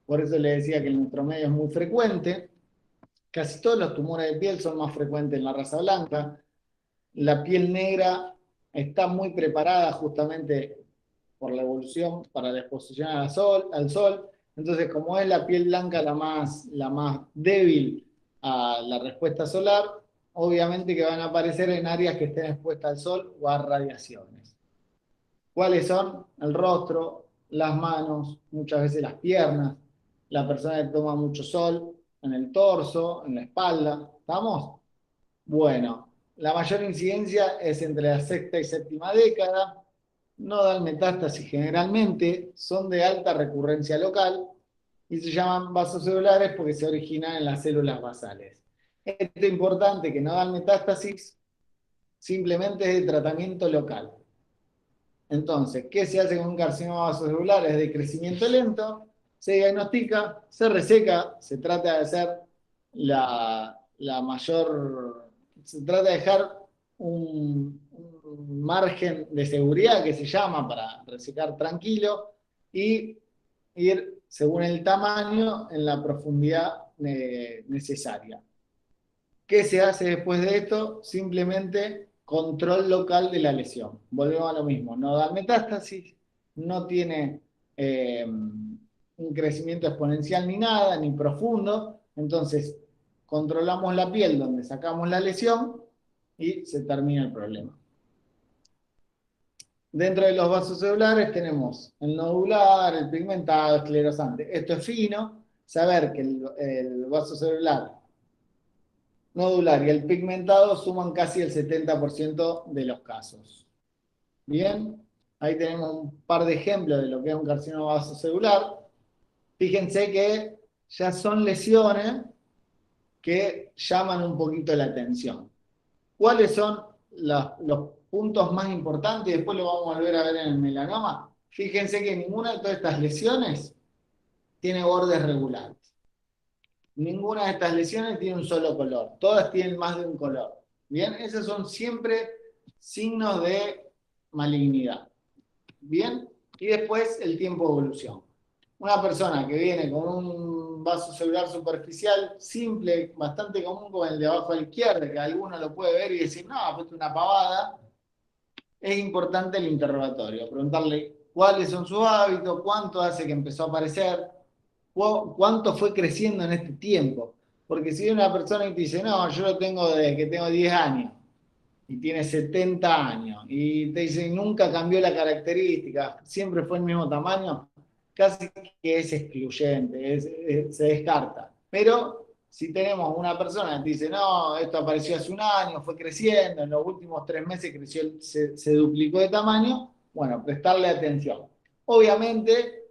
por eso le decía que en nuestro medio es muy frecuente. Casi todos los tumores de piel son más frecuentes en la raza blanca. La piel negra está muy preparada justamente por la evolución para la exposición al sol. Entonces, como es la piel blanca la más débil a la respuesta solar, obviamente que van a aparecer en áreas que estén expuestas al sol o a radiaciones. ¿Cuáles son? El rostro, las manos, muchas veces las piernas, la persona que toma mucho sol, en el torso, en la espalda. ¿Estamos? Bueno, la mayor incidencia es entre la sexta y séptima década, no dan metástasis generalmente, son de alta recurrencia local y se llaman vasocelulares porque se originan en las células basales. Esto es importante, que no dan metástasis, simplemente es de tratamiento local. Entonces, ¿qué se hace con un carcinoma vasocelular? Es de crecimiento lento, se diagnostica, se reseca, se trata de hacer la mayor, se trata de dejar un margen de seguridad que se llama para resecar tranquilo y ir según el tamaño en la profundidad necesaria. ¿Qué se hace después de esto? Simplemente control local de la lesión. Volvemos a lo mismo, no da metástasis, no tiene un crecimiento exponencial ni nada, ni profundo, entonces controlamos la piel donde sacamos la lesión y se termina el problema. Dentro de los vasos celulares tenemos el nodular, el pigmentado, esclerosante. Esto es fino, saber que el vaso celular nodular y el pigmentado suman casi el 70% de los casos. Bien, ahí tenemos un par de ejemplos de lo que es un carcinoma vasocelular. Fíjense que ya son lesiones que llaman un poquito la atención. ¿Cuáles son los puntos más importantes? Y después lo vamos a volver a ver en el melanoma. Fíjense que ninguna de todas estas lesiones tiene bordes regulares. Ninguna de estas lesiones tiene un solo color. Todas tienen más de un color. Bien, esos son siempre signos de malignidad. Bien, y después el tiempo de evolución. Una persona que viene con un vaso celular superficial simple, bastante común como el de abajo a la izquierda, que alguno lo puede ver y decir, no, pues es una pavada, es importante el interrogatorio, preguntarle cuáles son sus hábitos, cuánto hace que empezó a aparecer, cuánto fue creciendo en este tiempo. Porque si hay una persona que te dice, no, yo lo tengo desde que tengo 10 años, y tiene 70 años, y te dice, nunca cambió la característica, siempre fue el mismo tamaño, casi que es excluyente, se descarta. Pero si tenemos una persona que dice, no, esto apareció hace un año, fue creciendo, en los últimos 3 meses creció, se duplicó de tamaño, bueno, prestarle atención. Obviamente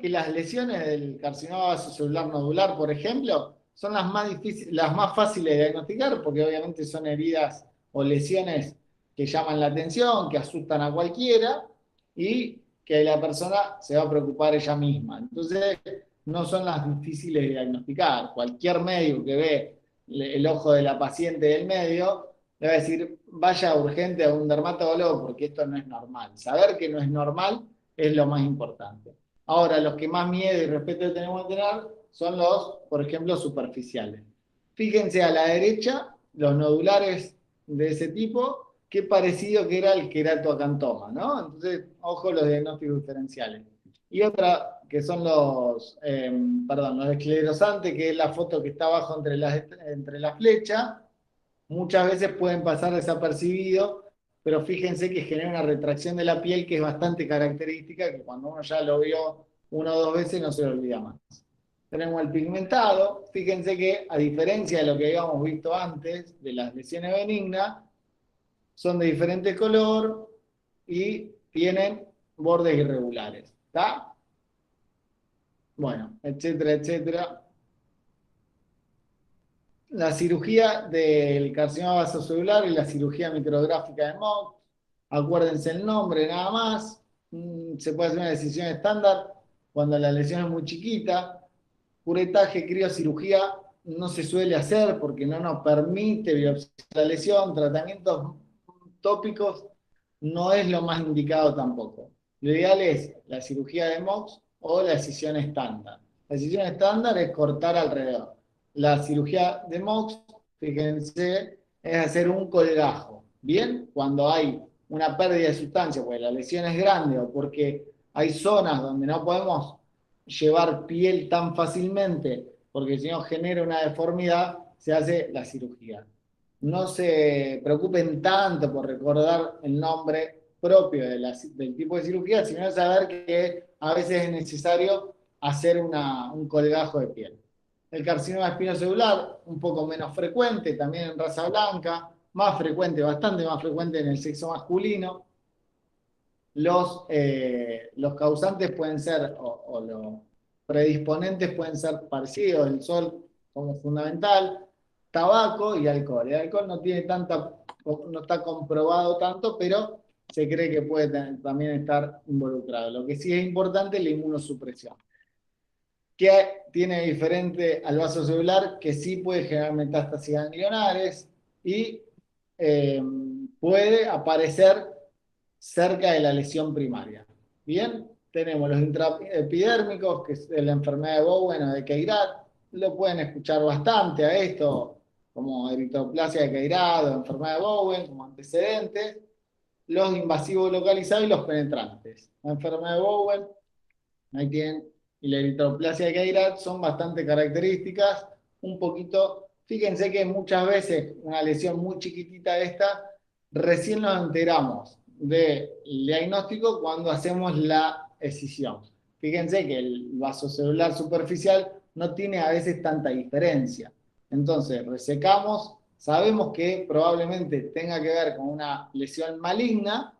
que las lesiones del carcinoma vasocelular nodular, por ejemplo, son las más difíciles, las más fáciles de diagnosticar, porque obviamente son heridas o lesiones que llaman la atención, que asustan a cualquiera, y que la persona se va a preocupar ella misma. Entonces, no son las difíciles de diagnosticar. Cualquier médico que ve el ojo de la paciente del medio, le va a decir, vaya urgente a un dermatólogo porque esto no es normal. Saber que no es normal es lo más importante. Ahora, los que más miedo y respeto tenemos que tener son los, por ejemplo, superficiales. Fíjense a la derecha, los nodulares de ese tipo, qué parecido que era el queratoacantoma, ¿no? Entonces, ojo los diagnósticos diferenciales. Y otra, que son los esclerosantes, que es la foto que está abajo entre las flechas, muchas veces pueden pasar desapercibidos, pero fíjense que genera una retracción de la piel que es bastante característica, que cuando uno ya lo vio 1 o 2 veces no se lo olvida más. Tenemos el pigmentado, fíjense que a diferencia de lo que habíamos visto antes de las lesiones benignas, son de diferente color y tienen bordes irregulares, ¿está? Bueno, etcétera, etcétera. La cirugía del carcinoma vasocelular y la cirugía micrográfica de Mohs, acuérdense el nombre nada más, se puede hacer una decisión estándar cuando la lesión es muy chiquita, curetaje, criocirugía no se suele hacer porque no nos permite biopsiar la lesión, tratamientos tópicos no es lo más indicado tampoco. Lo ideal es la cirugía de Mohs o la decisión estándar. La decisión estándar es cortar alrededor. La cirugía de Mohs, fíjense, es hacer un colgajo. Bien, cuando hay una pérdida de sustancia, porque la lesión es grande o porque hay zonas donde no podemos llevar piel tan fácilmente, porque si no genera una deformidad, se hace la cirugía. No se preocupen tanto por recordar el nombre propio del tipo de cirugía, sino saber que a veces es necesario hacer un colgajo de piel. El carcinoma espinocelular, un poco menos frecuente, también en raza blanca, más frecuente, bastante más frecuente en el sexo masculino. Los causantes pueden ser, o los predisponentes pueden ser parecidos, el sol como fundamental, tabaco y alcohol. El alcohol no está comprobado tanto, pero se cree que puede también estar involucrado. Lo que sí es importante es la inmunosupresión, que tiene diferente al vaso celular, que sí puede generar metástasis ganglionares y puede aparecer cerca de la lesión primaria. Bien, tenemos los intraepidérmicos, que es la enfermedad de Bowen o de Keirat, lo pueden escuchar bastante a esto, como eritroplasia de Queirado, enfermedad de Bowen, como antecedentes, los invasivos localizados y los penetrantes. La enfermedad de Bowen, ahí tienen, y la eritroplasia de Queirado son bastante características, un poquito, fíjense que muchas veces una lesión muy chiquitita de esta, recién nos enteramos del diagnóstico cuando hacemos la escisión. Fíjense que el vasocelular superficial no tiene a veces tanta diferencia. Entonces, resecamos, sabemos que probablemente tenga que ver con una lesión maligna,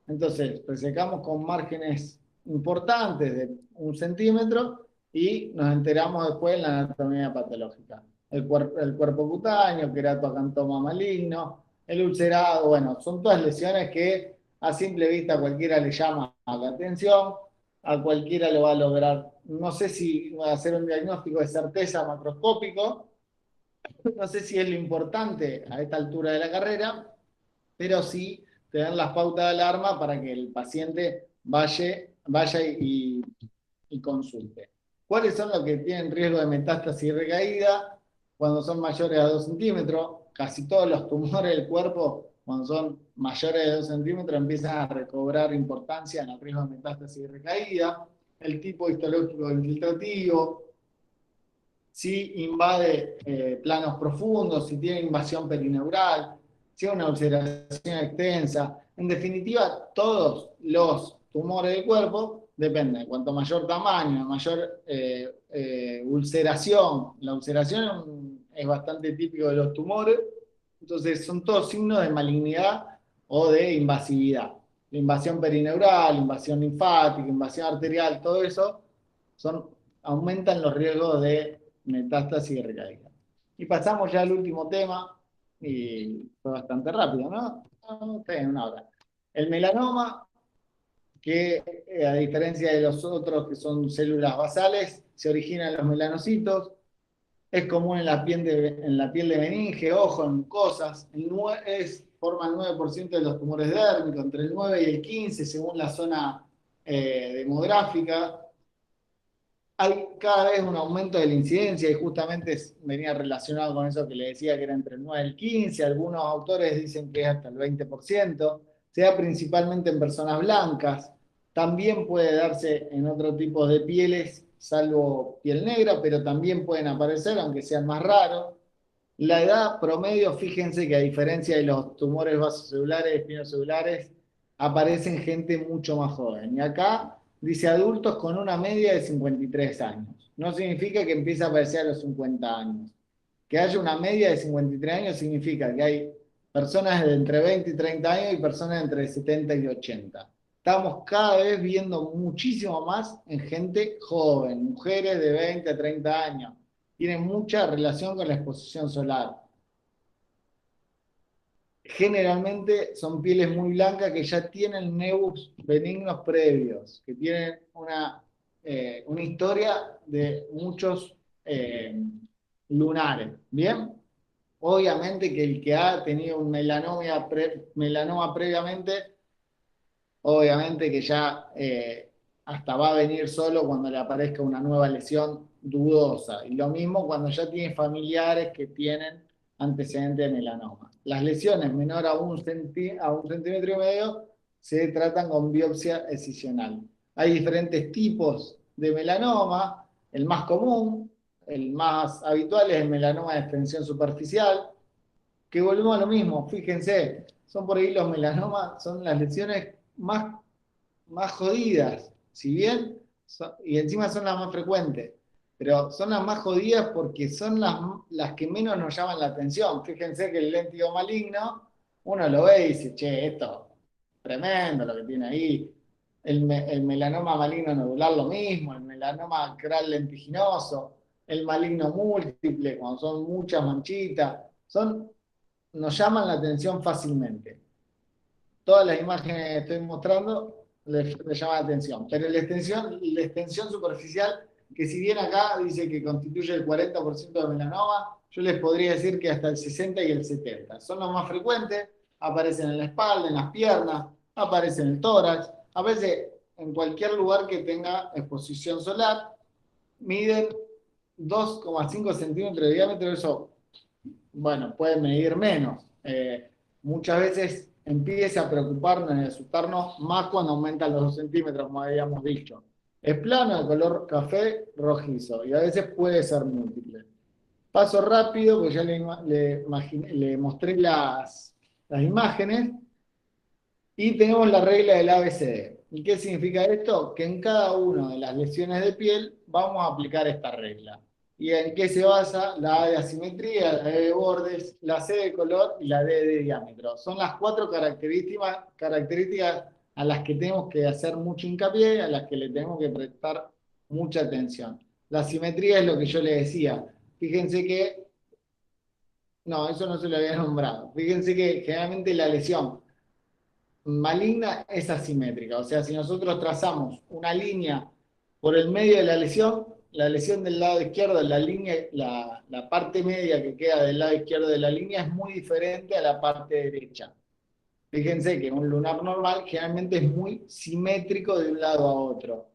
entonces resecamos con márgenes importantes de 1 centímetro y nos enteramos después en la anatomía patológica. El cuerpo cutáneo, queratoacantoma maligno, el ulcerado, bueno, son todas lesiones que a simple vista cualquiera le llama la atención, a cualquiera lo va a lograr. No sé si va a hacer un diagnóstico de certeza macroscópico, no sé si es lo importante a esta altura de la carrera, pero sí tener las pautas de alarma para que el paciente vaya y consulte. ¿Cuáles son los que tienen riesgo de metástasis y recaída? Cuando son mayores a 2 centímetros, casi todos los tumores del cuerpo, cuando son mayores de 2 centímetros, empiezan a recobrar importancia en el riesgo de metástasis y recaída. El tipo histológico infiltrativo, si invade planos profundos, si tiene invasión perineural, si es una ulceración extensa. En definitiva, todos los tumores del cuerpo dependen. Cuanto mayor tamaño, mayor ulceración. La ulceración es bastante típico de los tumores. Entonces, son todos signos de malignidad o de invasividad. La invasión perineural, invasión linfática, invasión arterial, todo eso aumentan los riesgos de metástasis y recaída. Y pasamos ya al último tema, y fue bastante rápido, ¿no? En 1 hora. El melanoma, que a diferencia de los otros que son células basales, se origina en los melanocitos, es común en la piel de meninge, ojo, en mucosas, forma el 9% de los tumores dérmicos, entre el 9 y el 15 según la zona demográfica. Hay cada vez un aumento de la incidencia y justamente venía relacionado con eso que le decía que era entre el 9 y el 15, algunos autores dicen que es hasta el 20%, se da principalmente en personas blancas, también puede darse en otro tipo de pieles, salvo piel negra, pero también pueden aparecer, aunque sean más raros. La edad promedio, fíjense que a diferencia de los tumores vasocelulares, espinocelulares, aparecen gente mucho más joven. Y acá dice adultos con una media de 53 años. No significa que empiece a aparecer a los 50 años. Que haya una media de 53 años significa que hay personas de entre 20 y 30 años y personas de entre 70 y 80. Estamos cada vez viendo muchísimo más en gente joven, mujeres de 20 a 30 años. Tiene mucha relación con la exposición solar. Generalmente son pieles muy blancas que ya tienen nevus benignos previos, que tienen una historia de muchos lunares. ¿Bien? Obviamente que el que ha tenido un melanoma previamente, obviamente que ya hasta va a venir solo cuando le aparezca una nueva lesión dudosa. Y lo mismo cuando ya tiene familiares que tienen antecedentes de melanoma. Las lesiones menor a 1,5 centímetros se tratan con biopsia excisional. Hay diferentes tipos de melanoma. El más común, el más habitual es el melanoma de extensión superficial, que volvemos a lo mismo. Fíjense, son por ahí los melanomas, son las lesiones más jodidas, si bien, y encima son las más frecuentes, pero son las más jodidas porque son las que menos nos llaman la atención. Fíjense que el léntigo maligno, uno lo ve y dice, che, esto tremendo lo que tiene ahí. El melanoma maligno nodular lo mismo, el melanoma acral lentiginoso, el maligno múltiple, cuando son muchas manchitas, nos llaman la atención fácilmente. Todas las imágenes que estoy mostrando les llama la atención. Pero la extensión superficial, que si bien acá dice que constituye el 40% de melanoma, yo les podría decir que hasta el 60 y el 70. Son los más frecuentes, aparecen en la espalda, en las piernas, aparecen en el tórax, aparece en cualquier lugar que tenga exposición solar, miden 2,5 centímetros de diámetro, eso bueno, puede medir menos. Muchas veces empieza a preocuparnos y asustarnos más cuando aumentan los 2 centímetros, como habíamos dicho. Es plano, de color café rojizo, y a veces puede ser múltiple. Paso rápido, porque ya le mostré las imágenes, y tenemos la regla del ABCD. ¿Y qué significa esto? Que en cada una de las lesiones de piel vamos a aplicar esta regla. ¿Y en qué se basa? La A de asimetría, la E de bordes, la C de color y la D de diámetro. Son las 4 características a las que tenemos que hacer mucho hincapié, a las que le tenemos que prestar mucha atención. La simetría es lo que yo le decía. Fíjense que, no, eso no se lo había nombrado. Fíjense que generalmente la lesión maligna es asimétrica. O sea, si nosotros trazamos una línea por el medio de la lesión del lado izquierdo, la parte media que queda del lado izquierdo de la línea es muy diferente a la parte derecha. Fíjense que un lunar normal generalmente es muy simétrico de un lado a otro.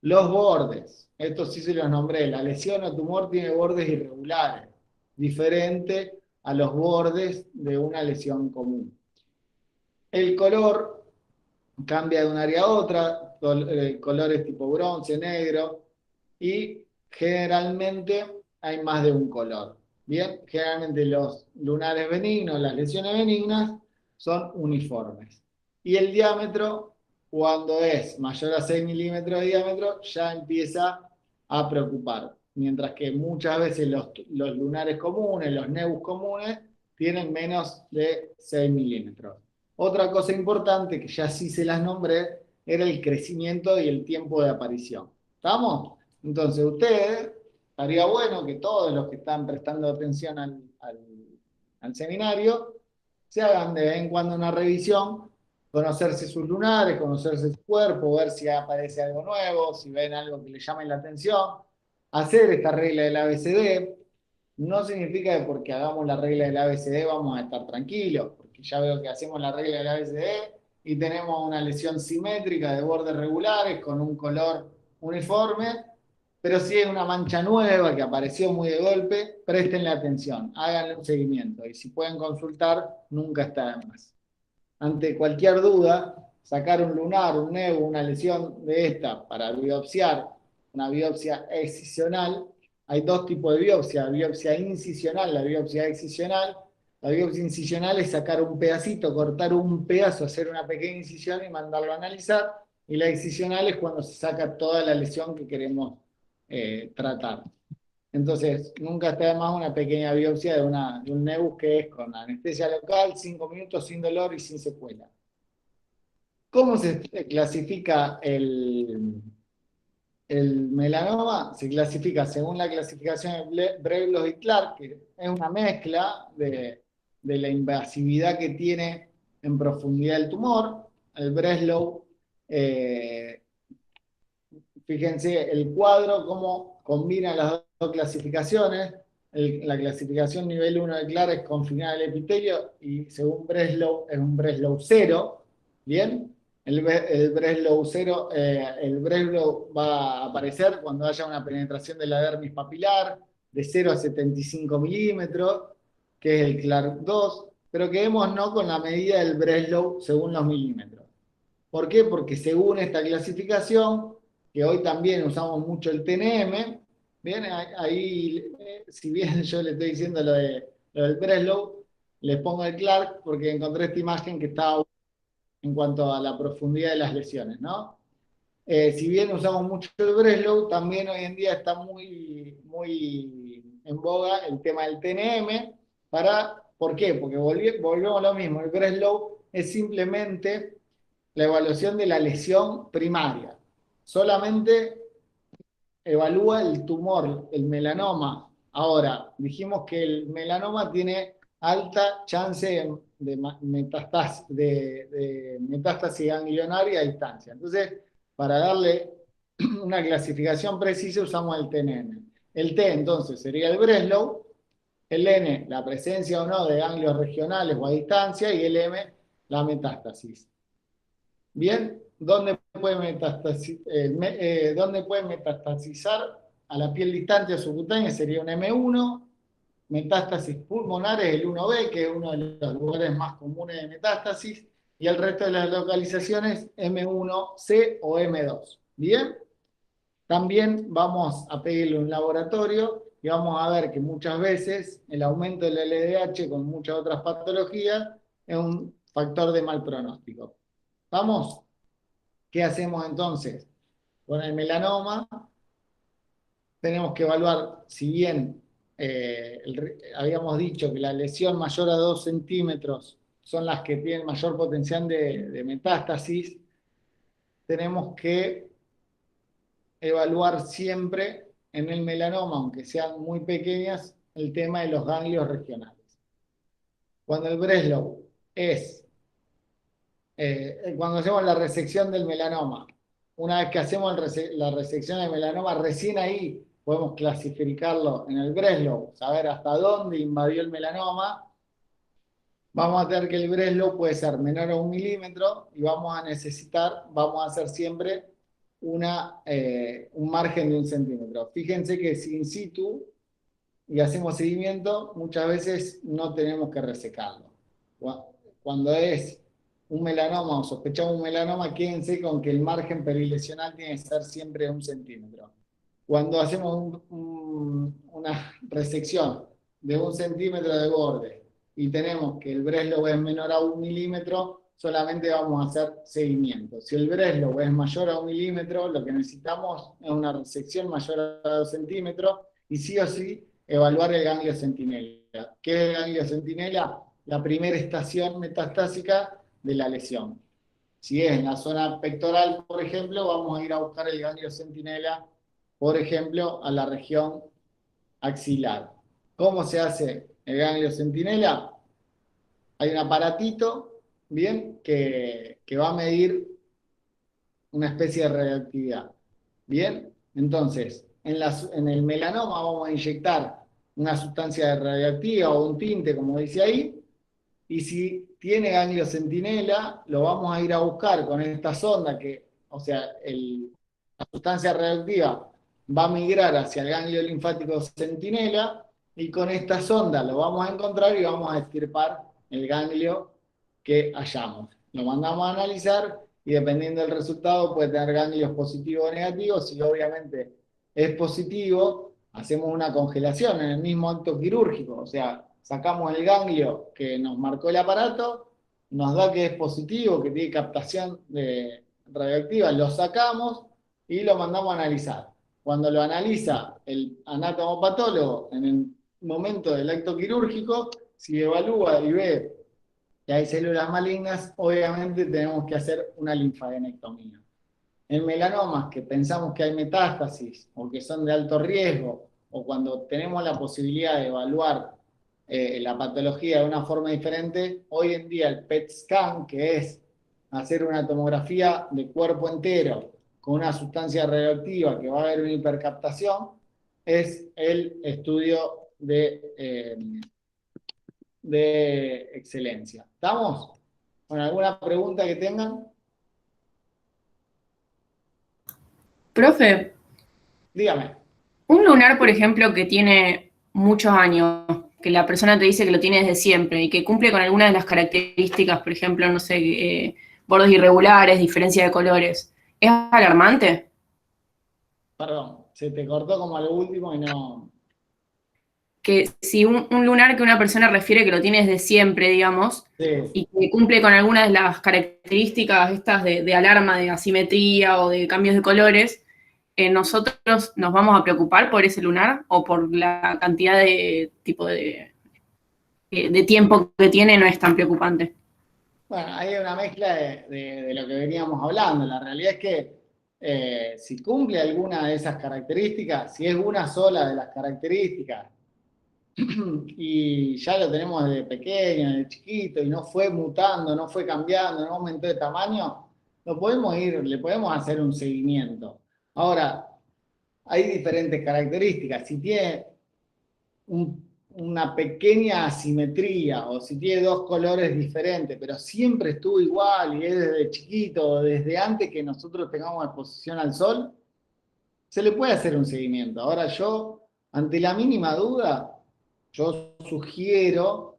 Los bordes, estos sí se los nombré, la lesión o tumor tiene bordes irregulares, diferente a los bordes de una lesión común. El color cambia de un área a otra, colores tipo bronce, negro, y generalmente hay más de un color. Bien, generalmente los lunares benignos, las lesiones benignas, son uniformes. Y el diámetro, cuando es mayor a 6 milímetros de diámetro, ya empieza a preocupar. Mientras que muchas veces los lunares comunes, los nevus comunes, tienen menos de 6 milímetros. Otra cosa importante, que ya sí se las nombré, era el crecimiento y el tiempo de aparición. ¿Estamos? Entonces, ustedes, estaría bueno que todos los que están prestando atención al seminario, se hagan de vez en cuando una revisión, conocerse sus lunares, conocerse su cuerpo, ver si aparece algo nuevo, si ven algo que les llame la atención, hacer esta regla del ABCD. No significa que porque hagamos la regla del ABCD vamos a estar tranquilos, porque ya veo que hacemos la regla del ABCD y tenemos una lesión simétrica de bordes regulares con un color uniforme, pero si es una mancha nueva que apareció muy de golpe, prestenle atención, háganle un seguimiento y si pueden consultar, nunca está de más. Ante cualquier duda, sacar un lunar, un nevo, una lesión de esta para biopsiar, una biopsia excisional. Hay 2 tipos de biopsia incisional, la biopsia excisional. La biopsia incisional es sacar un pedacito, cortar un pedazo, hacer una pequeña incisión y mandarlo a analizar. Y la excisional es cuando se saca toda la lesión que queremos tratar. Entonces, nunca está de más una pequeña biopsia de un nebus que es con anestesia local, 5 minutos, sin dolor y sin secuela. ¿Cómo se clasifica el melanoma? Se clasifica según la clasificación de Breglos y Clark, que es una mezcla de la invasividad que tiene en profundidad el tumor. El Breslow, fíjense el cuadro, cómo combina las 2 clasificaciones. La clasificación nivel 1 de Clark es confinar el epitelio y según Breslow es un Breslow 0. ¿Bien? El Breslow 0, el Breslow va a aparecer cuando haya una penetración de la dermis papilar de 0 a 75 milímetros, que es el Clark 2, pero quedémonos con la medida del Breslow según los milímetros. ¿Por qué? Porque según esta clasificación, que hoy también usamos mucho el TNM, bien, ahí, si bien yo le estoy diciendo lo del Breslow, les pongo el Clark porque encontré esta imagen que estaba en cuanto a la profundidad de las lesiones, ¿no? Si bien usamos mucho el Breslow, también hoy en día está muy, muy en boga el tema del TNM. ¿Por qué? Porque volvemos a lo mismo, el Breslow es simplemente la evaluación de la lesión primaria. Solamente evalúa el tumor, el melanoma. Ahora, dijimos que el melanoma tiene alta chance de metástasis ganglionaria a distancia. Entonces, para darle una clasificación precisa usamos el TNM. El T entonces sería el Breslow, el N la presencia o no de ganglios regionales o a distancia y el M la metástasis. Bien, ¿dónde puede metastasizar a la piel distante o subcutánea? Sería un M1, metástasis pulmonar es el 1B, que es uno de los lugares más comunes de metástasis, y el resto de las localizaciones M1C o M2. ¿Bien? También vamos a pedirle un laboratorio y vamos a ver que muchas veces el aumento del LDH con muchas otras patologías es un factor de mal pronóstico. ¿Vamos? ¿Qué hacemos entonces? Con el melanoma tenemos que evaluar, si bien habíamos dicho que la lesión mayor a 2 centímetros son las que tienen mayor potencial de metástasis, tenemos que evaluar siempre en el melanoma, aunque sean muy pequeñas, el tema de los ganglios regionales. Cuando el Breslow es, cuando hacemos la resección del melanoma, una vez que hacemos la resección del melanoma, recién ahí podemos clasificarlo en el Breslow, saber hasta dónde invadió el melanoma. Vamos a tener que el Breslow puede ser menor a 1 milímetro y vamos a hacer siempre un margen de 1 centímetro. Fíjense que si in situ y hacemos seguimiento, muchas veces no tenemos que resecarlo. Cuando es un melanoma o sospechamos un melanoma, quédense con que el margen perilesional tiene que ser siempre 1 centímetro. Cuando hacemos una resección de 1 centímetro de borde y tenemos que el Breslow es menor a 1 milímetro, solamente vamos a hacer seguimiento. Si el Breslow es mayor a 1 milímetro, lo que necesitamos es una resección mayor a 2 centímetros y sí o sí evaluar el ganglio centinela. ¿Qué es el ganglio centinela? La primera estación metastásica de la lesión. Si es en la zona pectoral, por ejemplo, vamos a ir a buscar el ganglio centinela, por ejemplo, a la región axilar. ¿Cómo se hace el ganglio centinela? Hay un aparatito, bien, que va a medir una especie de radioactividad. Bien, entonces, en el melanoma vamos a inyectar una sustancia radioactiva o un tinte, como dice ahí, y si tiene ganglio centinela, lo vamos a ir a buscar con esta sonda que, o sea, la sustancia radioactiva va a migrar hacia el ganglio linfático centinela y con esta sonda lo vamos a encontrar y vamos a extirpar el ganglio que hallamos. Lo mandamos a analizar y dependiendo del resultado puede tener ganglios positivos o negativos. Si obviamente es positivo, hacemos una congelación en el mismo acto quirúrgico, o sea, sacamos el ganglio que nos marcó el aparato, nos da que es positivo, que tiene captación radioactiva, lo sacamos y lo mandamos a analizar. Cuando lo analiza el anatomopatólogo en el momento del acto quirúrgico, si evalúa y ve que hay células malignas, obviamente tenemos que hacer una linfadenectomía. En melanomas que pensamos que hay metástasis o que son de alto riesgo, o cuando tenemos la posibilidad de evaluar la patología de una forma diferente, hoy en día el PET scan, que es hacer una tomografía de cuerpo entero con una sustancia radioactiva que va a haber una hipercaptación, es el estudio de excelencia. ¿Estamos? ¿Con alguna pregunta que tengan? Profe, Dígame. un lunar, por ejemplo, que tiene muchos años, que la persona te dice que lo tiene desde siempre y que cumple con algunas de las características, por ejemplo, no sé, bordes irregulares, diferencia de colores, ¿es alarmante? Perdón, se te cortó como a lo último y no... Que si un lunar que una persona refiere que lo tiene desde siempre, digamos, Sí. y que cumple con algunas de las características estas de alarma, de asimetría o de cambios de colores, ¿nosotros nos vamos a preocupar por ese lunar o por la cantidad de tiempo que tiene no es tan preocupante? Bueno, hay una mezcla de lo que veníamos hablando. La realidad es que si cumple alguna de esas características, si es una sola de las características, y ya lo tenemos desde pequeño, desde chiquito, y no fue mutando, no fue cambiando, no aumentó de tamaño, le podemos hacer un seguimiento. Ahora, hay diferentes características. Si tiene una pequeña asimetría o si tiene dos colores diferentes, pero siempre estuvo igual y es desde chiquito, desde antes que nosotros tengamos exposición al sol, se le puede hacer un seguimiento. Ahora yo, ante la mínima duda, yo sugiero,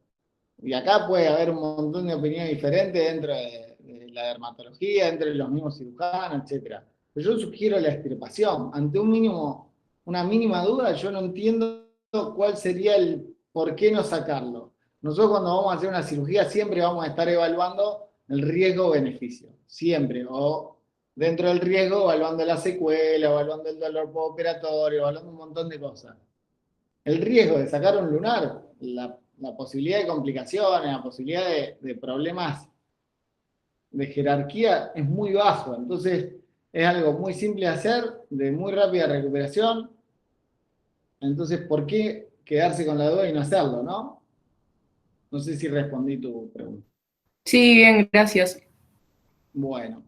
y acá puede haber un montón de opiniones diferentes dentro de la dermatología, entre los mismos cirujanos, etc. Pero yo sugiero la extirpación. Ante una mínima duda, yo no entiendo cuál sería el por qué no sacarlo. Nosotros cuando vamos a hacer una cirugía siempre vamos a estar evaluando el riesgo-beneficio, siempre, o dentro del riesgo evaluando la secuela, evaluando el dolor postoperatorio, evaluando un montón de cosas. El riesgo de sacar un lunar, la posibilidad de complicaciones, la posibilidad de problemas de jerarquía es muy bajo, entonces es algo muy simple de hacer, de muy rápida recuperación, entonces ¿por qué quedarse con la duda y no hacerlo, no? No sé si respondí tu pregunta. Sí, bien, gracias. Bueno,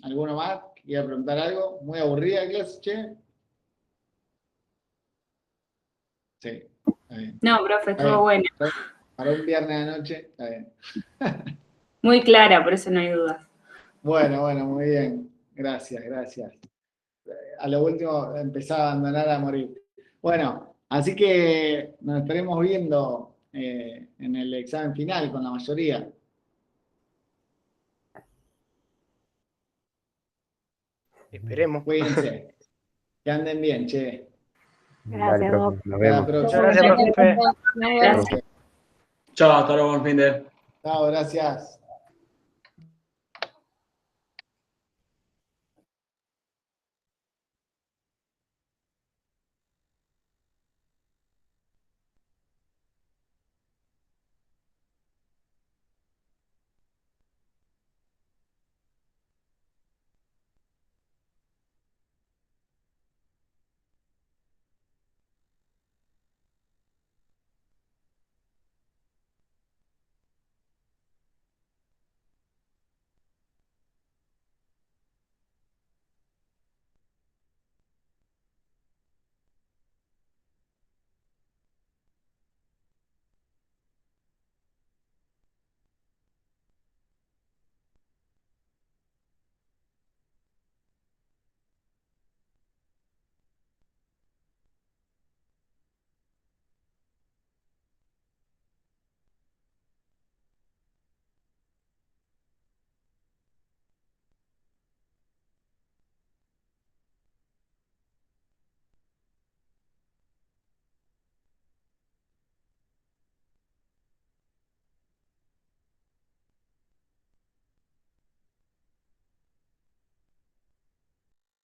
¿alguno más? ¿Quiere preguntar algo? ¿Muy aburrida la clase, che? Sí, está bien. No, profe, Está estuvo bien. bueno. Para un viernes de noche, está bien. Muy clara, por eso no hay dudas. Bueno, muy bien. Gracias. A lo último empezaba a abandonar a morir. Bueno, así que nos estaremos viendo en el examen final con la mayoría. Esperemos. Cuídense. Que anden bien, che. Gracias, Dale, Doc. profe, nos Hasta la vemos. próxima. Muchas gracias, profe. Nos vemos. Gracias. Chao, hasta luego, buen fin de. Chao, gracias.